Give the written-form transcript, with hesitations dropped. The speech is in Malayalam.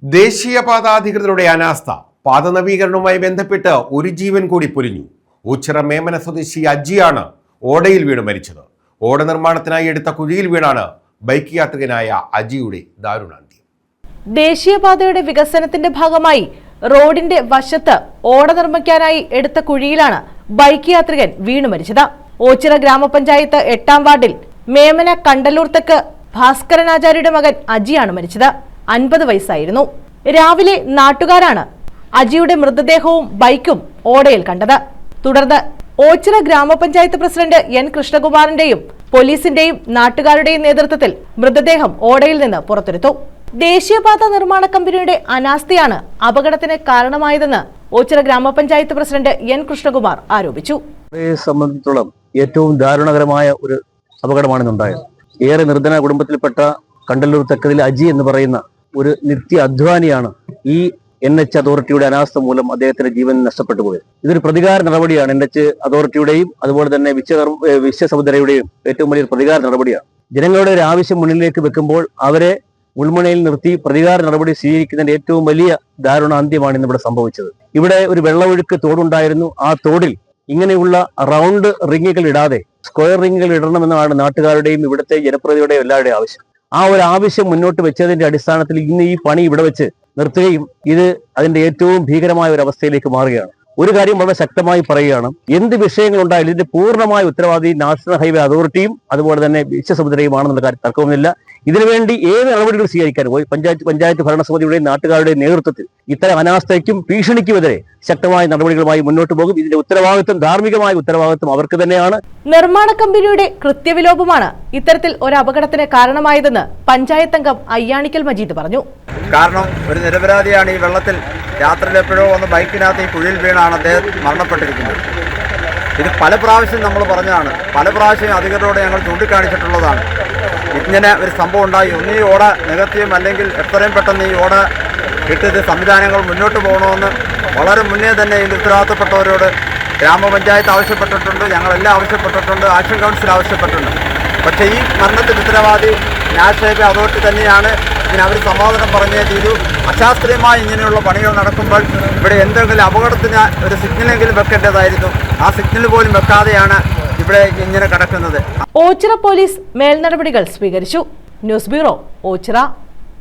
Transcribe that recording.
ദേശീയപാത അധികൃതരുടെ അനാസ്ഥ. പാത നവീകരണവുമായി ബന്ധപ്പെട്ട് ഒരു ജീവൻ കൂടി പൊലിഞ്ഞു. ഊച്ചിറ മേമന സ്വദേശി അജിയാണ് ഓടയിൽ വീണ് മരിച്ചത്. ഓട നിർമ്മാണത്തിനായി എടുത്ത കുഴിയിൽ വീണാണ് ബൈക്ക് യാത്രികനായ അജിയുടെ ദാരുണാന്ത്യം. ദേശീയപാതയുടെ വികസനത്തിന്റെ ഭാഗമായി റോഡിന്റെ വശത്ത് ഓട നിർമ്മിക്കാനായി എടുത്ത കുഴിയിലാണ് ബൈക്ക് യാത്രികൻ വീണു മരിച്ചത്. ഓച്ചിറ ഗ്രാമപഞ്ചായത്ത് 8-ാം വാർഡിൽ മേമന കണ്ടലൂർ തെക്ക് ഭാസ്കരനാചാര്യയുടെ മകൻ അജിയാണ് മരിച്ചത്. 50 വയസ്സായിരുന്നു. രാവിലെ നാട്ടുകാരാണ് അജിയുടെ മൃതദേഹവും ബൈക്കും ഓടയിൽ കണ്ടത്. തുടർന്ന് ഓച്ചിറ ഗ്രാമപഞ്ചായത്ത് പ്രസിഡന്റ് N കൃഷ്ണകുമാറിന്റെയും പോലീസിന്റെയും നാട്ടുകാരുടെയും നേതൃത്വത്തിൽ മൃതദേഹം ഓടയിൽ നിന്ന് പുറത്തെടുത്തു. ദേശീയപാത നിർമ്മാണ കമ്പനിയുടെ അനാസ്ഥയാണ് അപകടത്തിന് കാരണമായതെന്ന് ഓച്ചിറ ഗ്രാമപഞ്ചായത്ത് പ്രസിഡന്റ് N കൃഷ്ണകുമാർ ആരോപിച്ചു. സംബന്ധിച്ചിടത്തോളം ഏറ്റവും ദാരുണകരമായ ഒരു അപകടമാണിന്നുണ്ടായത്. ഏറെ നിർധന കുടുംബത്തിൽപ്പെട്ട കണ്ടല്ലൂർ തെക്കതിൽ അജി എന്ന് പറയുന്ന ഒരു നിത്യ അധ്വാനിയാണ് ഈ NH അതോറിറ്റിയുടെ അനാസ്ഥ മൂലം അദ്ദേഹത്തിന്റെ ജീവൻ നഷ്ടപ്പെട്ടു പോയത്. ഇതൊരു പ്രതികാര നടപടിയാണ്. NH അതോറിറ്റിയുടെയും അതുപോലെ തന്നെ വിശ്വസമുദ്രയുടെയും ഏറ്റവും വലിയൊരു പ്രതികാര നടപടിയാണ്. ജനങ്ങളുടെ ഒരു ആവശ്യം മുന്നിലേക്ക് വെക്കുമ്പോൾ അവരെ മുൾമുനയിൽ നിർത്തി പ്രതികാര നടപടി സ്വീകരിക്കുന്നതിന്റെ ഏറ്റവും വലിയ ദാരുണാന്ത്യമാണ് ഇന്നിവിടെ സംഭവിച്ചത്. ഇവിടെ ഒരു വെള്ളമൊഴുക്ക് തോടുണ്ടായിരുന്നു. ആ തോടിൽ ഇങ്ങനെയുള്ള റൗണ്ട് റിങ്ങുകൾ ഇടാതെ സ്ക്വയർ റിങ്ങുകൾ ഇടണമെന്നാണ് നാട്ടുകാരുടെയും ഇവിടുത്തെ ജനപ്രതിനിധിയുടെയും എല്ലാവരുടെയും ആവശ്യം. ആ ഒരു ആവശ്യം മുന്നോട്ട് വെച്ചതിന്റെ അടിസ്ഥാനത്തിൽ ഇന്ന് ഈ പണി ഇവിടെ വെച്ച് നിർത്തുകയും ഇത് അതിന്റെ ഏറ്റവും ഭീകരമായ ഒരു അവസ്ഥയിലേക്ക് മാറുകയാണ്. ഒരു കാര്യം വളരെ ശക്തമായി പറയുകയാണ്, എന്ത് വിഷയങ്ങളുണ്ടായാലും ഇതിന്റെ പൂർണ്ണമായ ഉത്തരവാദി നാഷണൽ ഹൈവേ അതോറിറ്റിയും അതുപോലെ തന്നെ വിശ്വസമുദ്രയുമാണെന്നുള്ള കാര്യം തർക്കമൊന്നുമില്ല. ഇതിനുവേണ്ടി ഏത് നടപടികൾ സ്വീകരിക്കാനും പഞ്ചായത്ത് ഭരണസമിതിയുടെയും നാട്ടുകാരുടെയും നേതൃത്വത്തിൽ ഇത്തരം അനാസ്ഥയ്ക്കും ഭീഷണിക്കുമെതിരെ ശക്തമായ നടപടികളുമായി മുന്നോട്ട് പോകും. ഇതിന്റെ ഉത്തരവാദിത്വം, ധാർമ്മികമായ ഉത്തരവാദിത്വം അവർക്ക് തന്നെയാണ്. നിർമ്മാണ കമ്പനിയുടെ കൃത്യവിലോപമാണ് ഇത്തരത്തിൽ ഒരു അപകടത്തിന് കാരണമായതെന്ന് പഞ്ചായത്ത് അംഗം അയ്യാണിക്കൽ മജീദ് പറഞ്ഞു. കാരണം ഒരു നിരപരാധിയാണ് ഈ വെള്ളത്തിൽ രാത്രിയിൽ എപ്പോഴോ വന്ന് ബൈക്കിനകത്ത് ഈ കുഴിയിൽ വീണാണ് അദ്ദേഹം മരണപ്പെട്ടിരിക്കുന്നത്. ഇത് പല പ്രാവശ്യം നമ്മൾ പറഞ്ഞതാണ്, പല പ്രാവശ്യം അധികൃതരോട് ഞങ്ങൾ ചൂണ്ടിക്കാണിച്ചിട്ടുള്ളതാണ്. ഇങ്ങനെ ഒരു സംഭവം ഉണ്ടായി. ഒന്നീ ഓട നികത്തിയും അല്ലെങ്കിൽ എത്രയും പെട്ടെന്ന് ഈ ഓട ഇട്ടിട്ട് സംവിധാനങ്ങൾ മുന്നോട്ട് പോകണമെന്ന് വളരെ മുന്നേ തന്നെ ഇതിൽ ഉത്തരവാദിത്തപ്പെട്ടവരോട് ഗ്രാമപഞ്ചായത്ത് ആവശ്യപ്പെട്ടിട്ടുണ്ട്, ഞങ്ങളെല്ലാം ആവശ്യപ്പെട്ടിട്ടുണ്ട്, ആക്ഷൻ കൗൺസിൽ ആവശ്യപ്പെട്ടിട്ടുണ്ട്. പക്ഷേ ഈ മരണത്തിന് ഉത്തരവാദി നാഷണൽ ഹൈവേ അതോറിറ്റി തന്നെയാണ്. ഇതിനവർ സമാധാനം പറഞ്ഞേ ചെയ്തു. അശാസ്ത്രീയമായി ഇങ്ങനെയുള്ള പണികൾ നടക്കുമ്പോൾ ഇവിടെ എന്തെങ്കിലും അപകടത്തിന് ഒരു സിഗ്നലെങ്കിലും വെക്കേണ്ടതായിരുന്നു. ആ സിഗ്നൽ പോലും വെക്കാതെയാണ് ഇവിടെ ഇങ്ങനെ കിടക്കുന്നത്. ഓച്ചിറ പോലീസ് മേൽനടപടികൾ സ്വീകരിച്ചു. News bureau, Ochira.